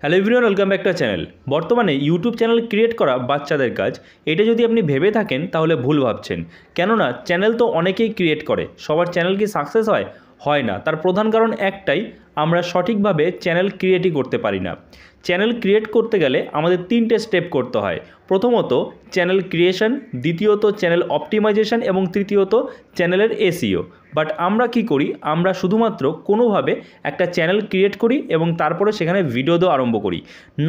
Hello everyone, welcome back to channel. বর্তমানে YouTube channel create করা বাচ্চাদের কাজ। এটা যদি আপনি ভেবে থাকেন তাহলে ভুল ভাবছেন। কেননা চ্যানেল তো অনেকেই ক্রিয়েট করে, সবার চ্যানেল কি সাকসেস হয়? হয় না। তার প্রধান কারণ একটাই, আমরা সঠিকভাবে চ্যানেল ক্রিয়েটই করতে পারি না। চ্যানেল ক্রিয়েট করতে গেলে আমাদের তিনটে স্টেপ করতে হয়। প্রথমত চ্যানেল ক্রিয়েশন, দ্বিতীয়ত চ্যানেল অপটিমাইজেশন এবং তৃতীয়ত চ্যানেলের এসইও। বাট আমরা কি করি, আমরা শুধুমাত্র কোনোভাবে একটা চ্যানেল ক্রিয়েট করি এবং তারপরে সেখানে ভিডিও দেওয়া আরম্ভ করি।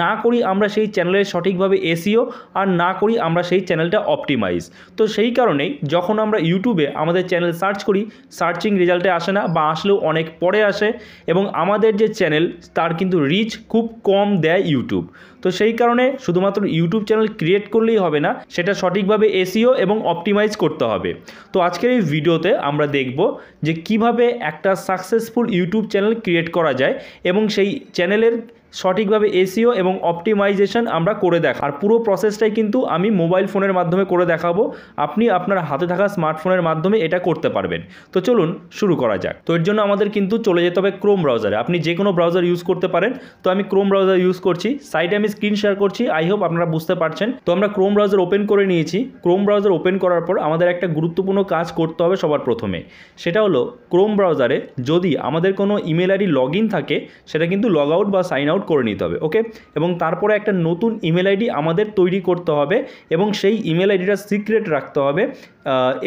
না করি আমরা সেই চ্যানেলের সঠিকভাবে এসইও, আর না করি আমরা সেই চ্যানেলটা অপটিমাইজ। তো সেই কারণেই যখন আমরা ইউটিউবে আমাদের চ্যানেল সার্চ করি, সার্চিং রেজাল্টে আসে না, বা আসলেও অনেক পরে আসে, এবং আমাদের যে চ্যানেল তার কিন্তু রিচ খুব কম দেয় ইউটিউব। তো সেই কারণে শুধুমাত্র ইউটিউব চ্যানেল ক্রিয়েট করলেই হবে না, সেটা সঠিকভাবে এসইও এবং অপটিমাইজ করতে হবে। তো আজকের এই ভিডিওতে আমরা দেখব যে কিভাবে একটা সাকসেসফুল ইউটিউব চ্যানেল ক্রিয়েট করা যায় এবং সেই চ্যানেলের সঠিকভাবে এসইও এবং অপটিমাইজেশন আমরা করে দেখ। আর পুরো প্রসেসটাই কিন্তু আমি মোবাইল ফোনের মাধ্যমে করে দেখাবো। আপনি আপনার হাতে থাকা স্মার্টফোনের মাধ্যমে এটা করতে পারবেন। তো চলুন শুরু করা যাক। তো এর জন্য আমাদের কিন্তু চলে যেতে হবে ক্রোম ব্রাউজারে। আপনি যে কোনো ব্রাউজার ইউজ করতে পারেন। তো আমি ক্রোম ব্রাউজার ইউজ করছি, সাইটে আমি স্ক্রিন শেয়ার করছি, আই হোপ আপনারা বুঝতে পারছেন। তো আমরা ক্রোম ব্রাউজার ওপেন করে নিয়েছি। ক্রোম ব্রাউজার ওপেন করার পর আমাদের একটা গুরুত্বপূর্ণ কাজ করতে হবে সবার প্রথমে। সেটা হলো ক্রোম ব্রাউজারে যদি আমাদের কোনো ইমেল আইডি লগ ইন থাকে, সেটা কিন্তু লগ আউট বা সাইন আউট করে নিতে হবে। ওকে, এবং তারপরে একটা নতুন ইমেল আইডি আমাদের তৈরি করতে হবে এবং সেই ইমেল আইডিটা সিক্রেট রাখতে হবে।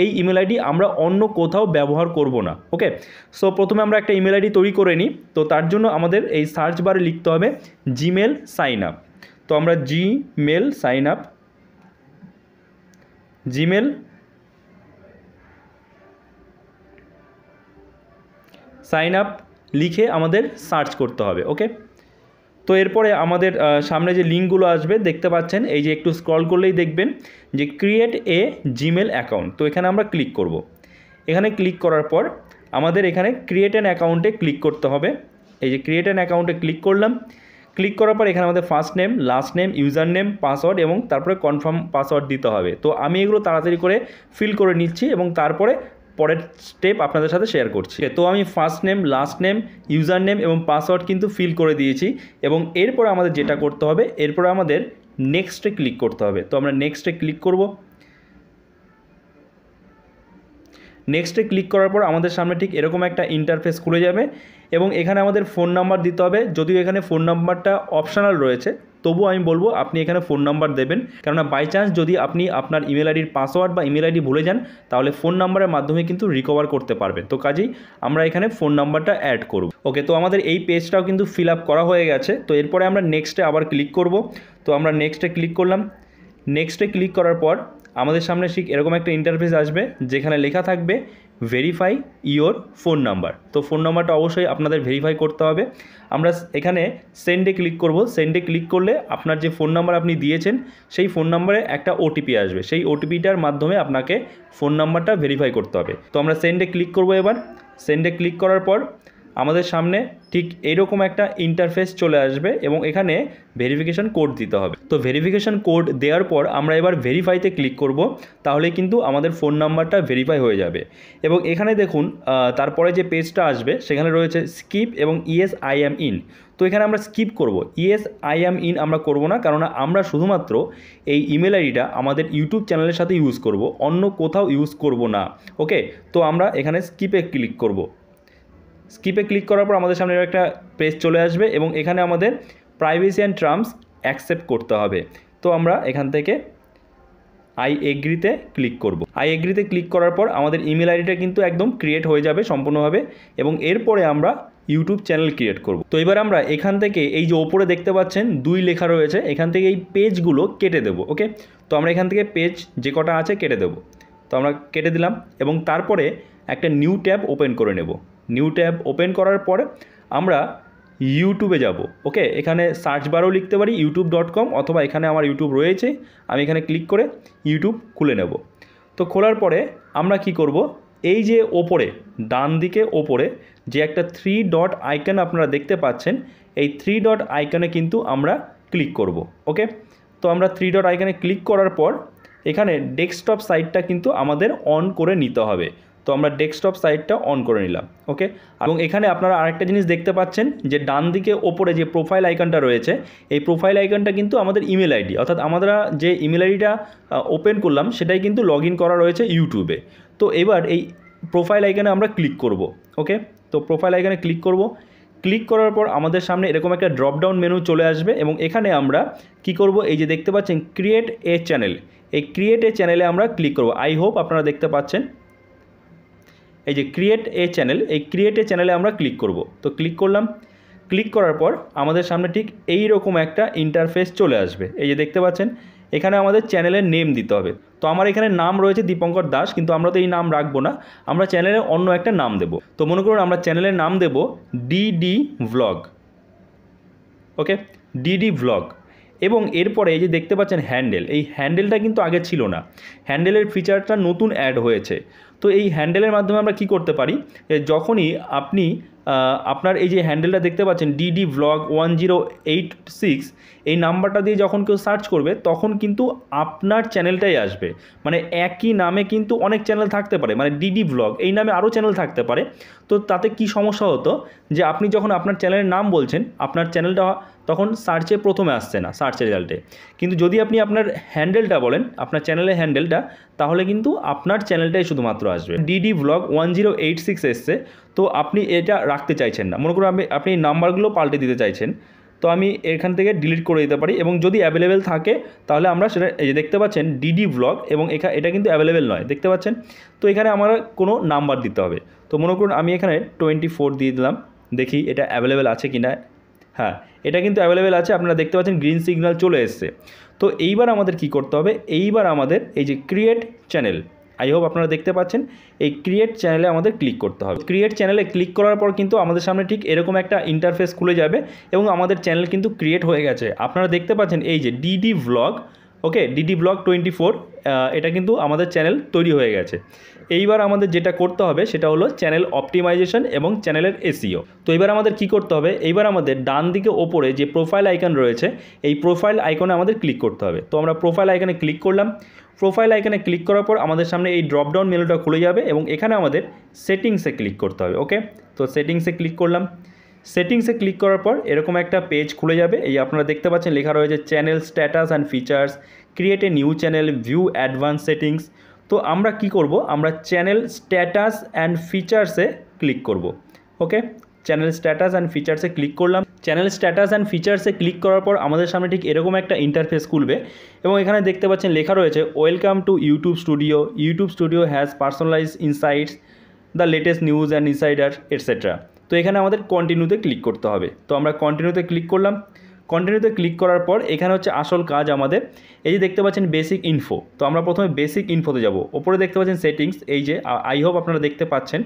এই ইমেল আইডি আমরা অন্য কোথাও ব্যবহার করব না। ওকে, সো প্রথমে আমরা একটা ইমেল আইডি তৈরি করে নিই। তো তার জন্য আমাদের এই সার্চ বারে লিখতে হবে জিমেল সাইন আপ। তো আমরা Gmail sign up, Gmail sign up লিখে আমাদের সার্চ করতে হবে। ওকে, তো এরপরে আমাদের সামনে যে লিঙ্কগুলো আসবে দেখতে পাচ্ছেন, এই যে একটু স্ক্রল করলেই দেখবেন যে ক্রিয়েট এ জিমেল অ্যাকাউন্ট। তো এখানে আমরা ক্লিক করব। এখানে ক্লিক করার পর আমাদের এখানে ক্রিয়েট অ্যান অ্যাকাউন্টে ক্লিক করতে হবে। এই যে ক্রিয়েট অ্যান অ্যাকাউন্টে ক্লিক করলাম। ক্লিক করার পর এখানে আমাদের first name, last name, user name, password এবং তারপরে কনফার্ম পাসওয়ার্ড দিতে হবে। তো আমি এগুলো তাড়াতাড়ি করে ফিল করে নিচ্ছি এবং তারপরে পরের স্টেপ আপনাদের সাথে শেয়ার করছি। তো আমি first name, last name, user name এবং পাসওয়ার্ড কিন্তু ফিল করে দিয়েছি। এবং এরপরে আমাদের যেটা করতে হবে, এরপরে আমাদের নেক্সটে ক্লিক করতে হবে। তো আমরা নেক্সটে ক্লিক করব। নেক্সটে ক্লিক করার পর আমাদের সামনে ঠিক এরকম একটা ইন্টারফেস খুলে যাবে এবং এখানে আমাদের ফোন নাম্বার দিতে হবে। যদিও এখানে ফোন নাম্বারটা অপশনাল রয়েছে, তবুও আমি বলবো আপনি এখানে ফোন নাম্বার দেবেন। কেননা বাই চান্স যদি আপনি আপনার ইমেল আইডির পাসওয়ার্ড বা ইমেল আইডি ভুলে যান, তাহলে ফোন নাম্বারের মাধ্যমে কিন্তু রিকভার করতে পারবেন। তো কাজেই আমরা এখানে ফোন নাম্বারটা অ্যাড করব। ওকে, তো আমাদের এই পেজটাও কিন্তু ফিল আপ করা হয়ে গেছে। তো এরপরে আমরা নেক্সটে আবার ক্লিক করব। তো আমরা নেক্সটে ক্লিক করলাম। নেক্সটে ক্লিক করার পর আমাদের সামনে ঠিক এরকম একটা ইন্টারফেস আসবে যেখানে লেখা থাকবে ভেরিফাই ইওর ফোন নাম্বার। তো ফোন নাম্বারটা অবশ্যই আপনাদের ভেরিফাই করতে হবে। আমরা এখানে সেন্ডে ক্লিক করব। সেন্ডে ক্লিক করলে আপনার যে ফোন নাম্বার আপনি দিয়েছেন সেই ফোন নাম্বারে একটা ওটিপি আসবে। সেই ওটিপিটার মাধ্যমে আপনাকে ফোন নাম্বারটা ভেরিফাই করতে হবে। তো আমরা সেন্ডে ক্লিক করব। এবার সেন্ডে ক্লিক করার পর আমাদের সামনে ঠিক এইরকম একটা ইন্টারফেস চলে আসবে এবং এখানে ভেরিফিকেশন কোড দিতে হবে। তো ভেরিফিকেশন কোড দেওয়ার পর আমরা এবার ভেরিফাইতে ক্লিক করব। তাহলে কিন্তু আমাদের ফোন নাম্বারটা ভেরিফাই হয়ে যাবে। এবং এখানে দেখুন তারপরে যে পেজটা আসবে সেখানে রয়েছে স্কিপ এবং ইয়েস আই অ্যাম ইন। তো এখানে আমরা স্কিপ করব, ইয়েস আই অ্যাম ইন আমরা করব না, কারণ আমরা শুধুমাত্র এই ইমেল আইডিটা আমাদের ইউটিউব চ্যানেলের সাথে ইউজ করব, অন্য কোথাও ইউজ করব না। ওকে, তো আমরা এখানে স্কিপে ক্লিক করব। স্কিপে ক্লিক করার পর আমাদের সামনে একটা পেজ চলে আসবে এবং এখানে আমাদের প্রাইভেসি অ্যান্ড টার্মস অ্যাকসেপ্ট করতে হবে। তো আমরা এখান থেকে আই এগ্রিতে ক্লিক করব। আই এগ্রিতে ক্লিক করার পর আমাদের ইমেল আইডিটা কিন্তু একদম ক্রিয়েট হয়ে যাবে সম্পূর্ণভাবে এবং এরপরে আমরা ইউটিউব চ্যানেল ক্রিয়েট করব। তো এবার আমরা এখান থেকে এই যে ওপরে দেখতে পাচ্ছেন 2 লেখা রয়েছে, এখান থেকে এই পেজগুলো কেটে দেবো। ওকে, তো আমরা এখান থেকে পেজ যে কটা আছে কেটে দেবো। তো আমরা কেটে দিলাম এবং তারপরে একটা নিউ ট্যাব ওপেন করে নেব। নিউ ট্যাব ওপেন করার পর আমরা ইউটিউবে যাব। ওকে, এখানে সার্চ বারও লিখতে পারি youtube.com, অথবা এখানে আমার ইউটিউব রয়েছে, আমি এখানে ক্লিক করে ইউটিউব খুলে নেব। তো খোলার পরে আমরা কি করব, এই যে ওপরে ডান দিকে ওপরে যে একটা 3 ডট আইকন আপনারা দেখতে পাচ্ছেন, এই 3 ডট আইকনে কিন্তু আমরা ক্লিক করব। ওকে, তো আমরা 3 ডট আইকনে ক্লিক করার পর এখানে ডেস্কটপ সাইটটা কিন্তু আমাদের অন করে নিতে হবে। তো আমরা ডেস্কটপ সাইটটা অন করে নিলাম। ওকে, এবং এখানে আপনারা আরেকটা জিনিস দেখতে পাচ্ছেন যে ডান দিকে ওপরে যে প্রোফাইল আইকনটা রয়েছে, এই প্রোফাইল আইকনটা কিন্তু আমাদের ইমেল আইডি, অর্থাৎ আমরা যে ইমেল আইডিটা ওপেন করলাম সেটাই কিন্তু লগ ইন করা রয়েছে ইউটিউবে। তো এবার এই প্রোফাইল আইকনে আমরা ক্লিক করব। ওকে, তো প্রোফাইল আইকনে ক্লিক করব। ক্লিক করার পর আমাদের সামনে এরকম একটা ড্রপ ডাউন মেনু চলে আসবে এবং এখানে আমরা কি করব, এই যে দেখতে পাচ্ছেন ক্রিয়েট এ চ্যানেল, এই ক্রিয়েট এ চ্যানেলে আমরা ক্লিক করব। আই হোপ আপনারা দেখতে পাচ্ছেন এই যে ক্রিয়েট এ চ্যানেল, এই ক্রিয়েট এ চ্যানেলে আমরা ক্লিক করব। তো ক্লিক করলাম। ক্লিক করার পর আমাদের সামনে ঠিক এই রকম একটা ইন্টারফেস চলে আসবে। এই যে দেখতে পাচ্ছেন এখানে আমাদের চ্যানেলের নেম দিতে হবে। তো আমার এখানে নাম রয়েছে দীপঙ্কর দাস, কিন্তু আমরা তো এই নাম রাখবো না, আমরা চ্যানেলের অন্য একটা নাম দেব। তো মনে করুন আমরা চ্যানেলের নাম দেব ডিডি ভ্লগ। ওকে, ডিডি ভ্লগ। এবং এরপরে এই যে দেখতে পাচ্ছেন হ্যান্ডেল, এই হ্যান্ডেলটা কিন্তু আগে ছিল না, হ্যান্ডেলের ফিচারটা নতুন অ্যাড হয়েছে। তো এই হ্যান্ডেলের মাধ্যমে আমরা কি করতে পারি, যখনই আপনি আপনার এই যে হ্যান্ডেলটা দেখতে পাচ্ছেন ডিডি ভ্লগ 1086, এই নাম্বারটা দিয়ে যখন কেউ সার্চ করবে তখন কিন্তু আপনার চ্যানেলটাই আসবে। মানে একই নামে কিন্তু অনেক চ্যানেল থাকতে পারে, মানে ডিডি ভ্লগ এই নামে আরও চ্যানেল থাকতে পারে। তো তাতে কি সমস্যা হতো যে আপনি যখন আপনার চ্যানেলের নাম বলছেন আপনার চ্যানেলটা তখন সার্চে প্রথমে আসছে না, সার্চ রেজাল্টে। কিন্তু যদি আপনি আপনার হ্যান্ডেলটা বলেন, আপনার চ্যানেলের হ্যান্ডেলটা, তাহলে কিন্তু আপনার চ্যানেলটাই শুধুমাত্র আসবে। ডিডি ভ্লগ 1086 এসছে, তো আপনি এটা রাখতে চাইছেন না, মনে করুন আপনি এই নাম্বারগুলো পাল্টে দিতে চাইছেন, তো আমি এখান থেকে ডিলিট করে দিতে পারি। এবং যদি অ্যাভেলেবেল থাকে তাহলে আমরা সেটা, এই যে দেখতে পাচ্ছেন ডিডি ভ্লগ, এবং এটা কিন্তু অ্যাভেলেবেল নয়, দেখতে পাচ্ছেন। তো এখানে আমার কোনো নাম্বার দিতে হবে। তো মনে করুন আমি এখানে 24 দিয়ে দিলাম, দেখি এটা অ্যাভেলেবেল আছে কি না। হ্যাঁ, এটা কিন্তু অ্যাভেলেবেল আছে, আপনারা দেখতে পাচ্ছেন গ্রিন সিগন্যাল চলে এসছে। তো এইবার আমাদের কি করতে হবে, এইবার আমাদের এই যে ক্রিয়েট চ্যানেল, আই হোপ আপনারা দেখতে পাচ্ছেন, এই ক্রিয়েট চ্যানেলে আমাদের ক্লিক করতে হবে। ক্রিয়েট চ্যানেলে ক্লিক করার পর কিন্তু আমাদের সামনে ঠিক এরকম একটা ইন্টারফেস খুলে যাবে এবং আমাদের চ্যানেল কিন্তু ক্রিয়েট হয়ে গেছে। আপনারা দেখতে পাচ্ছেন এই যে ডিডি ভ্লগ, ওকে, ডিডি ভ্লগ 24, এটা কিন্তু আমাদের চ্যানেল তৈরি হয়ে গেছে। এইবার আমাদের যেটা করতে হবে সেটা হলো চ্যানেল অপটিমাইজেশন এবং চ্যানেলের এসইও। তো এবার আমাদের কি করতে হবে, এইবার আমাদের ডান দিকে ওপরে যে প্রোফাইল আইকন রয়েছে, এই প্রোফাইল আইকনে আমাদের ক্লিক করতে হবে। তো আমরা প্রোফাইল আইকনে ক্লিক করলাম। প্রোফাইল আইকনে ক্লিক করার পর আমাদের সামনে এই ড্রপডাউন মেনুটা খুলে যাবে এবং এখানে আমাদের সেটিংসে ক্লিক করতে হবে। ওকে, তো সেটিংসে ক্লিক করলাম। সেটিংসে ক্লিক করার পর এরকম একটা পেজ খুলে যাবে। এই আপনারা দেখতে পাচ্ছেন লেখা রয়েছে channel status and features, create a new channel, view advance settings. তো আমরা কি করব, আমরা চ্যানেল স্ট্যাটাস অ্যান্ড ফিচার্সে ক্লিক করব। ওকে, চ্যানেল স্ট্যাটাস অ্যান্ড ফিচার্সে ক্লিক করলাম। চ্যানেল স্ট্যাটাস অ্যান্ড ফিচার্সে ক্লিক করার পর আমাদের সামনে ঠিক এরকম একটা ইন্টারফেস খুলবে এবং এখানে দেখতে পাচ্ছেন লেখা রয়েছে welcome to YouTube studio, YouTube studio has personalised insights, the latest news and insider etcetera. তো এখানে আমাদের কন্টিনিউতে ক্লিক করতে হবে। তো আমরা কন্টিনিউতে ক্লিক করলাম। কন্টিনিউতে ক্লিক করার পর এখানে হচ্ছে আসল কাজ আমাদের, এই যে দেখতে পাচ্ছেন বেসিক ইনফো। তো আমরা প্রথমে বেসিক ইনফোতে যাব। ওপরে দেখতে পাচ্ছেন সেটিংস, এই যে আই হোপ আপনারা দেখতে পাচ্ছেন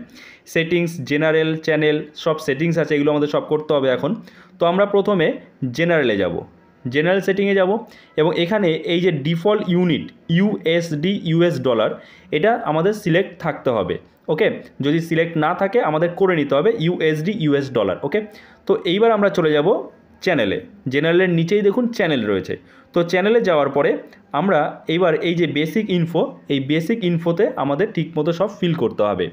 সেটিংস, জেনারেল, চ্যানেল, সব সেটিংস আছে, এগুলো আমাদের সব করতে হবে এখন। তো আমরা প্রথমে জেনারেলে যাব, জেনারেল সেটিংয়ে যাব এবং এখানে এই যে default unit USD US dollar, এটা আমাদের সিলেক্ট থাকতে হবে। ওকে, যদি সিলেক্ট না থাকে আমাদের করে নিতে হবে ইউএসডি ইউএস ডলার। ওকে, তো এইবার আমরা চলে যাব চ্যানেলে। জেনারেলের নিচেই দেখুন চ্যানেল রয়েছে। তো চ্যানেলে যাওয়ার পরে আমরা এইবার এই যে বেসিক ইনফো, এই বেসিক ইনফোতে আমাদের ঠিকমতো সব ফিল করতে হবে।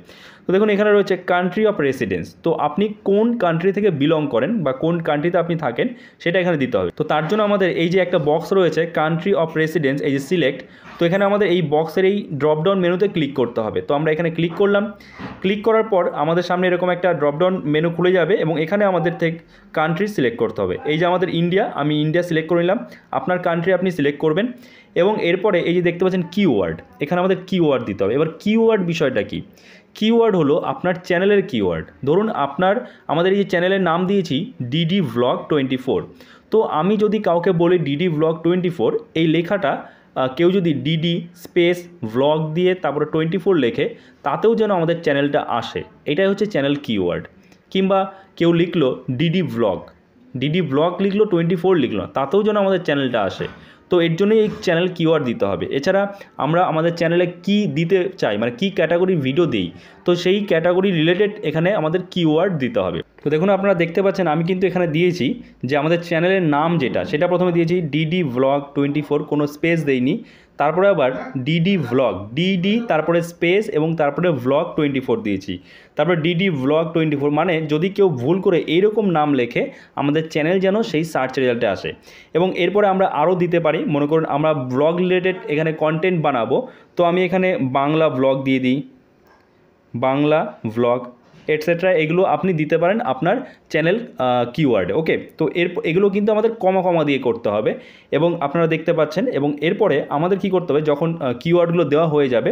তো দেখুন এখানে রয়েছে কান্ট্রি অফ রেসিডেন্স, তো আপনি কোন কান্ট্রি থেকে বিলং করেন বা কোন কান্ট্রিতে আপনি থাকেন সেটা এখানে দিতে হবে। তো তার জন্য আমাদের এই যে একটা বক্স রয়েছে কান্ট্রি অফ রেসিডেন্স, এই যে সিলেক্ট, তো এখানে আমাদের এই বক্সের এই ড্রপডাউন মেনুতে ক্লিক করতে হবে। তো আমরা এখানে ক্লিক করলাম। ক্লিক করার পর আমাদের সামনে এরকম একটা ড্রপডাউন মেনু খুলে যাবে এবং এখানে আমাদের থেকে কান্ট্রি সিলেক্ট করতে হবে। এই যে আমাদের ইন্ডিয়া, আমি ইন্ডিয়া সিলেক্ট করে নিলাম, আপনার কান্ট্রি আপনি সিলেক্ট করবেন। এবং এরপরে এই যে দেখতে পাচ্ছেন কিওয়ার্ড, এখানে আমাদের কিওয়ার্ড দিতে হবে। এবার কিওয়ার্ড বিষয়টা কি, কিওয়ার্ড হলো আপনার চ্যানেলের কিওয়ার্ড। ধরুন আমাদের এই যে চ্যানেলের নাম দিয়েছি ডিডি ভ্লগ 24, তো আমি যদি কাউকে বলি ডিডি ভ্লগ 24, এই লেখাটা কেউ যদি ডিডি স্পেস ভ্লগ দিয়ে তারপরে 24 লেখে, তাতেও যেন আমাদের চ্যানেলটা আসে, এটাই হচ্ছে চ্যানেল কিওয়ার্ড। কিংবা কেউ লিখলো ডিডি ব্লগ লিখলো 24 লিখলো, তাতেও যেন আমাদের চ্যানেলটা আসে। তো এর জন্যই এই চ্যানেল কিওয়ার্ড দিতে হবে। এছাড়া আমরা আমাদের চ্যানেলে কি দিতে চাই, মানে কি ক্যাটাগরির ভিডিও দিই, তো সেই ক্যাটাগরি রিলেটেড এখানে আমাদের কিওয়ার্ড দিতে হবে। তো দেখুন আপনারা দেখতে পাচ্ছেন আমি কিন্তু এখানে দিয়েছি যে আমাদের চ্যানেলের নাম যেটা, সেটা প্রথমে দিয়েছি ডিডি ভ্লগ 24, কোনো স্পেস দেইনি। তারপরে আবার ডিডি ভ্লগ, ডিডি তারপরে স্পেস এবং তারপরে ভ্লগ 24 দিয়েছি, তারপরে ডিডি ভ্লগ 24, মানে যদি কেউ ভুল করে এইরকম নাম লেখে আমাদের চ্যানেল যেন সেই সার্চ রেজাল্টে আসে। এবং এরপরে আমরা আরও দিতে পারি, মনে করুন আমরা ব্লগ রিলেটেড এখানে কন্টেন্ট বানাবো, তো আমি এখানে বাংলা ব্লগ দিয়ে দিই, বাংলা ব্লগ এটসেট্রা, এগুলো আপনি দিতে পারেন আপনার চ্যানেল কিওয়ার্ডে। ওকে, তো এগুলো কিন্তু আমাদের কমা কমা দিয়ে করতে হবে এবং আপনারা দেখতে পাচ্ছেন। এবং এরপরে আমাদের কি করতে হবে, যখন কিওয়ার্ডগুলো দেওয়া হয়ে যাবে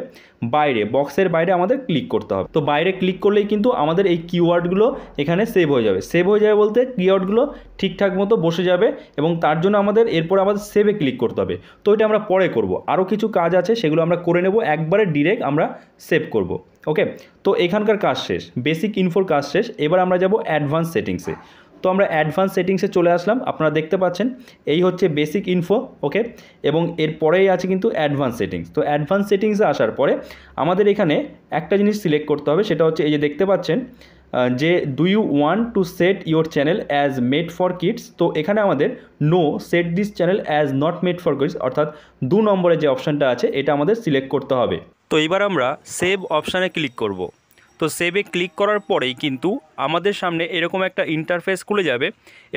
বাইরে বক্সের বাইরে আমাদের ক্লিক করতে হবে। তো বাইরে ক্লিক করলেই কিন্তু আমাদের এই কিওয়ার্ডগুলো এখানে সেভ হয়ে যাবে। সেভ হয়ে যাবে বলতে কিওয়ার্ডগুলো ঠিকঠাক মতো বসে যাবে এবং তার জন্য আমাদের এরপর আমাদের সেভে ক্লিক করতে হবে। তো এটা আমরা পরে করব, আরও কিছু কাজ আছে সেগুলো আমরা করে নেব, একবারে ডিরেক্ট আমরা সেভ করব। ওকে, তো এখানকার কাজ শেষ, বেসিক ইনফোর কাজ শেষ। এবার আমরা যাব অ্যাডভান্স সেটিংসে। তো আমরা অ্যাডভান্স সেটিংসে চলে আসলাম, আপনারা দেখতে পাচ্ছেন এই হচ্ছে বেসিক ইনফো। ওকে, এবং এর পরেই আছে কিন্তু অ্যাডভান্স সেটিংস। তো অ্যাডভান্স সেটিংসে আসার পরে আমাদের এখানে একটা জিনিস সিলেক্ট করতে হবে, সেটা হচ্ছে এই যে দেখতে পাচ্ছেন যে do you want to set your channel as made for kids. তো এখানে আমাদের no set this channel as not made for kids, অর্থাৎ 2 নম্বরে যে অপশানটা আছে এটা আমাদের সিলেক্ট করতে হবে। তো এবার আমরা সেভ অপশানে ক্লিক করব। তো সেভে ক্লিক করার পরেই কিন্তু আমাদের সামনে এরকম একটা ইন্টারফেস খুলে যাবে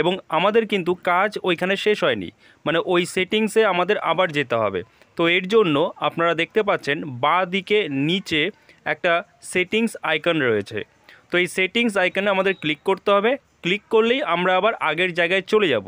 এবং আমাদের কিন্তু কাজ ওইখানে শেষ হয়নি, মানে ওই সেটিংসে আমাদের আবার যেতে হবে। তো এর জন্য আপনারা দেখতে পাচ্ছেন বাঁ দিকে নিচে একটা সেটিংস আইকন রয়েছে। তো এই সেটিংস আইকনে আমাদের ক্লিক করতে হবে। ক্লিক করলেই আমরা আবার আগের জায়গায় চলে যাব,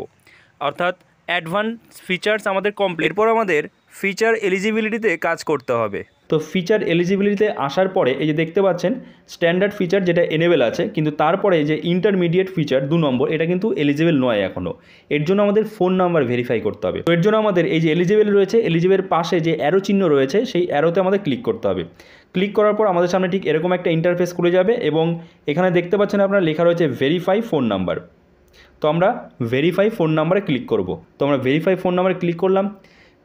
অর্থাৎ অ্যাডভান্স ফিচার্স আমাদের কমপ্লিট। এরপর আমাদের ফিচার এলিজিবিলিটিতে কাজ করতে হবে। তো ফিচার এলিজিবিলিটিতে আসার পরে এই যে দেখতে পাচ্ছেন স্ট্যান্ডার্ড ফিচার যেটা এনেবেল আছে, কিন্তু তারপরে যে ইন্টারমিডিয়েট ফিচার 2 নম্বর এটা কিন্তু এলিজিবল নয় এখনও। এর জন্য আমাদের ফোন নাম্বার ভেরিফাই করতে হবে। তো এর জন্য আমাদের এই যে এলিজিবল রয়েছে, এলিজিবলের পাশে যে অ্যারো চিহ্ন রয়েছে সেই অ্যারোতে আমাদের ক্লিক করতে হবে। ক্লিক করার পর আমাদের সামনে ঠিক এরকম একটা ইন্টারফেস খুলে যাবে এবং এখানে দেখতে পাচ্ছেন আপনারা লেখা রয়েছে ভেরিফাই ফোন নাম্বার। তো আমরা ভেরিফাই ফোন নাম্বারে ক্লিক করব। তো আমরা ভেরিফাই ফোন নাম্বারে ক্লিক করলাম।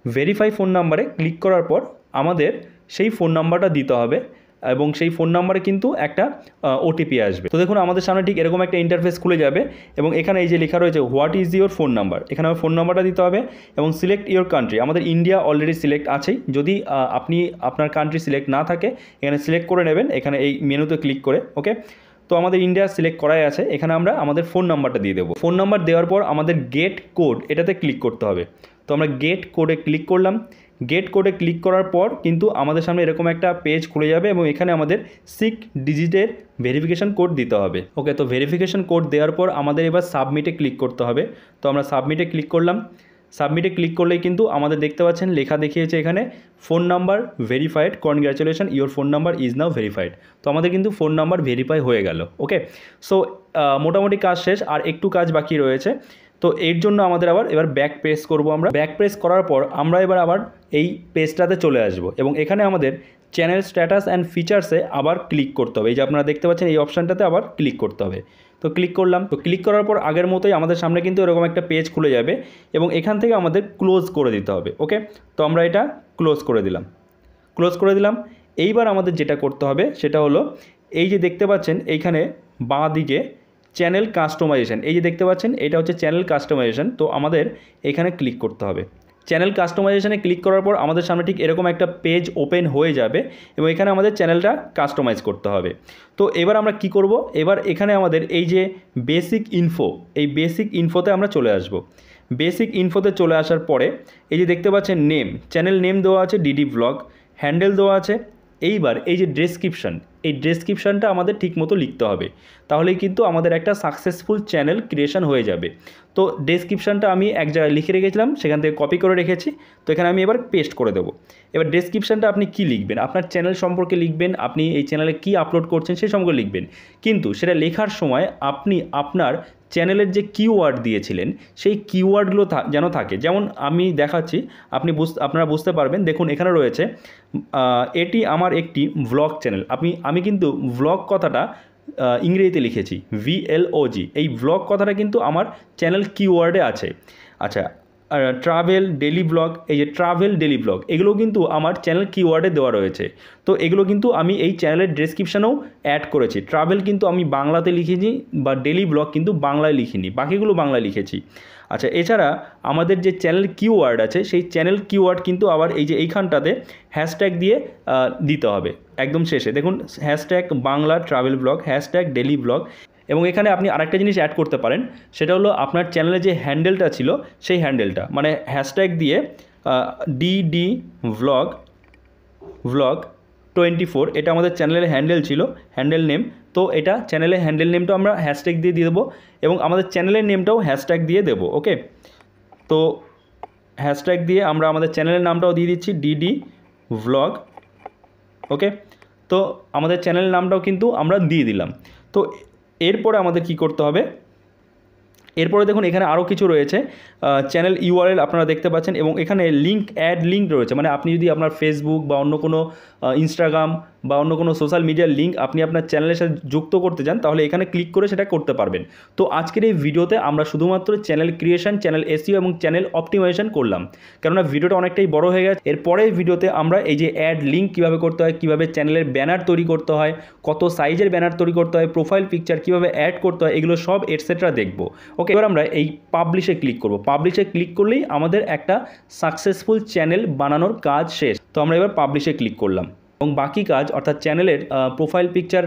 ভেরিফাই ফোন নাম্বারে ক্লিক করার পর আমাদের সেই ফোন নাম্বারটা দিতে হবে এবং সেই ফোন নাম্বারে কিন্তু একটা ওটিপি আসবে। তো দেখুন আমাদের সামনে ঠিক এরকম একটা ইন্টারফেস খুলে যাবে এবং এখানে এই যে লেখা রয়েছে what is your phone number, এখানে আমার ফোন নাম্বারটা দিতে হবে এবং সিলেক্ট ইউর কান্ট্রি। আমাদের ইন্ডিয়া অলরেডি সিলেক্ট আছেই, যদি আপনি আপনার কান্ট্রি সিলেক্ট না থাকে এখানে সিলেক্ট করে নেবেন এখানে এই মেনুতে ক্লিক করে। ওকে, তো আমাদের ইন্ডিয়া সিলেক্ট করাই আছে, এখানে আমরা আমাদের ফোন নাম্বারটা দিয়ে দেবো। ফোন নাম্বার দেওয়ার পর আমাদের গেট কোড এটাতে ক্লিক করতে হবে। তো আমরা গেট কোডে ক্লিক করলাম। গেট কোডে ক্লিক করার পর কিন্তু আমাদের সামনে এরকম একটা পেজ খুলে যাবে এবং এখানে আমাদের 6 ডিজিটের ভেরিফিকেশান কোড দিতে হবে। ওকে, তো ভেরিফিকেশান কোড দেওয়ার পর আমাদের এবার সাবমিটে ক্লিক করতে হবে। তো আমরা সাবমিটে ক্লিক করলাম। সাবমিটে ক্লিক করলেই কিন্তু আমাদের দেখতে পাচ্ছেন লেখা দেখিয়েছে এখানে phone number verified, congratulation your phone number is now verified. তো আমাদের কিন্তু ফোন নাম্বার ভেরিফাই হয়ে গেল। ওকে, সো মোটামুটি কাজ শেষ, আর একটু কাজ বাকি রয়েছে। তো এর জন্য আমাদের এবার ব্যাক প্রেস করব। আমরা ব্যাক প্রেস করার পর আমরা আবার এই পেজটাতে চলে আসব এবং এখানে আমাদের চ্যানেল স্ট্যাটাস অ্যান্ড ফিচার্সে আবার ক্লিক করতে হবে। এই যে আপনারা দেখতে পাচ্ছেন এই অপশানটাতে আবার ক্লিক করতে হবে। তো ক্লিক করলাম। তো ক্লিক করার পর আগের মতোই আমাদের সামনে কিন্তু এরকম একটা পেজ খুলে যাবে এবং এখান থেকে আমাদের ক্লোজ করে দিতে হবে। ওকে, তো আমরা এটা ক্লোজ করে দিলাম। ক্লোজ করে দিলাম। এইবার আমাদের যেটা করতে হবে সেটা হলো এই যে দেখতে পাচ্ছেন এইখানে বাঁ দিকে চ্যানেল কাস্টমাইজেশন, এই যে দেখতে পাচ্ছেন এটা হচ্ছে চ্যানেল কাস্টমাইজেশন। তো আমাদের এখানে ক্লিক করতে হবে। চ্যানেল কাস্টমাইজেশনে ক্লিক করার পর আমাদের সামনে ঠিক এরকম একটা পেজ ওপেন হয়ে যাবে এবং এখানে আমাদের চ্যানেলটা কাস্টমাইজ করতে হবে। তো এবার আমরা কি করব, এবার এখানে আমাদের এই যে বেসিক ইনফো, এই বেসিক ইনফোতে আমরা চলে আসব। বেসিক ইনফোতে চলে আসার পরে এই যে দেখতে পাচ্ছেন নেম, চ্যানেল নেম দেওয়া আছে ডিডি ব্লগ, হ্যান্ডেল দেওয়া আছে। এইবার এই যে ডেসক্রিপশান, এই ডেসক্রিপশানটা আমাদের ঠিকমতো লিখতে হবে, তাহলেই কিন্তু আমাদের একটা সাকসেসফুল চ্যানেল ক্রিয়েশন হয়ে যাবে। তো ডেসক্রিপশানটা আমি এক জায়গায় লিখে রেখেছিলাম, সেখান থেকে কপি করে রেখেছি। তো এখানে আমি এবার পেস্ট করে দেবো। এবার ডেসক্রিপশানটা আপনি কি লিখবেন, আপনার চ্যানেল সম্পর্কে লিখবেন, আপনি এই চ্যানেলে কি আপলোড করছেন সেই সম্পর্কে লিখবেন, কিন্তু সেটা লেখার সময় আপনি আপনার চ্যানেলের যে কিওয়ার্ড দিয়েছিলেন সেই কিওয়ার্ডগুলো যেন থাকে। যেমন আমি দেখাচ্ছি, আপনারা বুঝতে পারবেন। দেখুন এখানে রয়েছে এটি আমার একটি ভ্লগ চ্যানেল। আমি কিন্তু ভ্লগ কথাটা ইংরেজিতে লিখেছি VLOG, এই ভ্লগ কথাটা কিন্তু আমার চ্যানেল কিওয়ার্ডে আছে। আচ্ছা, ট্রাভেল ডেলি ব্লগ, এই যে ট্রাভেল ডেলি ব্লগ এগুলো কিন্তু আমার চ্যানেল কিওয়ার্ডে দেওয়া রয়েছে। তো এগুলো কিন্তু আমি এই চ্যানেলের ডেসক্রিপশানেও অ্যাড করেছি। ট্রাভেল কিন্তু আমি বাংলাতে লিখেছি বা ডেলি ব্লগ কিন্তু বাংলায় লিখিনি, বাকিগুলো বাংলায় লিখেছি। আচ্ছা, এছাড়া আমাদের যে চ্যানেল কিওয়ার্ড আছে সেই চ্যানেল কিওয়ার্ড কিন্তু আবার এই যে এইখানটাতে হ্যাশট্যাগ দিয়ে দিতে হবে একদম শেষে। দেখুন hashtag Bangla travel blog, hashtag daily blog. এবং এখানে আপনি আরেকটা জিনিস অ্যাড করতে পারেন, সেটা হলো আপনার চ্যানেলে যে হ্যান্ডেলটা ছিল সেই হ্যান্ডেলটা, মানে হ্যাশট্যাগ দিয়ে ডিডি ভ্লগ 24, এটা আমাদের চ্যানেলের হ্যান্ডেল ছিল, হ্যান্ডেল নেম। তো এটা চ্যানেলের হ্যান্ডেল নেমটা আমরা হ্যাশট্যাগ দিয়ে দেবো এবং আমাদের চ্যানেলের নেমটাও হ্যাশট্যাগ দিয়ে দেবো। ওকে, তো হ্যাশট্যাগ দিয়ে আমরা আমাদের চ্যানেলের নামটাও দিয়ে দিচ্ছি ডিডি ভ্লগ। ওকে, তো আমাদের চ্যানেলের নামটাও কিন্তু আমরা দিয়ে দিলাম। তো এরপরে আমাদের কি করতে হবে, এরপরে দেখুন এখানে আরও কিছু রয়েছে, চ্যানেল ইউআরএল আপনারা দেখতে পাচ্ছেন এবং এখানে লিঙ্ক অ্যাড লিঙ্ক রয়েছে, মানে আপনি যদি আপনার ফেসবুক বা অন্য কোনো ইনস্টাগ্রাম বা অন্য কোনো সোশ্যাল মিডিয়ার লিঙ্ক আপনি আপনার চ্যানেলের সাথে যুক্ত করতে চান, তাহলে এখানে ক্লিক করে সেটা করতে পারবেন। তো আজকের এই ভিডিওতে আমরা শুধুমাত্র চ্যানেল ক্রিয়েশন, চ্যানেল এসইও এবং চ্যানেল অপটিমাইজেশন করলাম, কেননা ভিডিওটা অনেকটাই বড় হয়ে গেছে। এরপরের ভিডিওতে আমরা এই যে অ্যাড লিঙ্ক কীভাবে করতে হয়, কীভাবে চ্যানেলের ব্যানার তৈরি করতে হয়, কত সাইজের ব্যানার তৈরি করতে হয়, প্রোফাইল পিকচার কীভাবে অ্যাড করতে হয়, এগুলো সব এটসেট্রা দেখব। ওকে, এবার আমরা এই পাবলিশে ক্লিক করব। পাবলিশে ক্লিক করলেই আমাদের একটা সাকসেসফুল চ্যানেল বানানোর কাজ শেষ। তো আমরা এবার পাবলিশে ক্লিক করলাম এবং বাকি কাজ অর্থাৎ চ্যানেলের প্রোফাইল পিকচার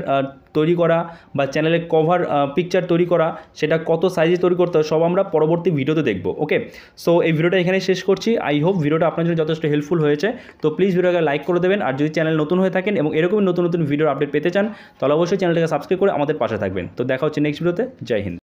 তৈরি করা বা চ্যানেলের কভার পিকচার তৈরি করা, সেটা কত সাইজে তৈরি করতে হয় সব আমরা পরবর্তী ভিডিওতে দেখব। ওকে, সো এই ভিডিওটা এখানে শেষ করছি। আই হোপ ভিডিওটা আপনার জন্য যথেষ্ট হেল্পফুল হয়েছে। তো প্লিজ ভিডিওটাকে লাইক করে দেবেন, আর যদি চ্যানেল নতুন হয়ে থাকেন এবং এরকমই নতুন নতুন ভিডিওর আপডেট পেতে চান তাহলে অবশ্যই চ্যানেলটাকে সাবস্ক্রাইব করে আমাদের পাশে থাকবেন। তো দেখা হচ্ছে নেক্সট ভিডিওতে। জয় হিন্দ।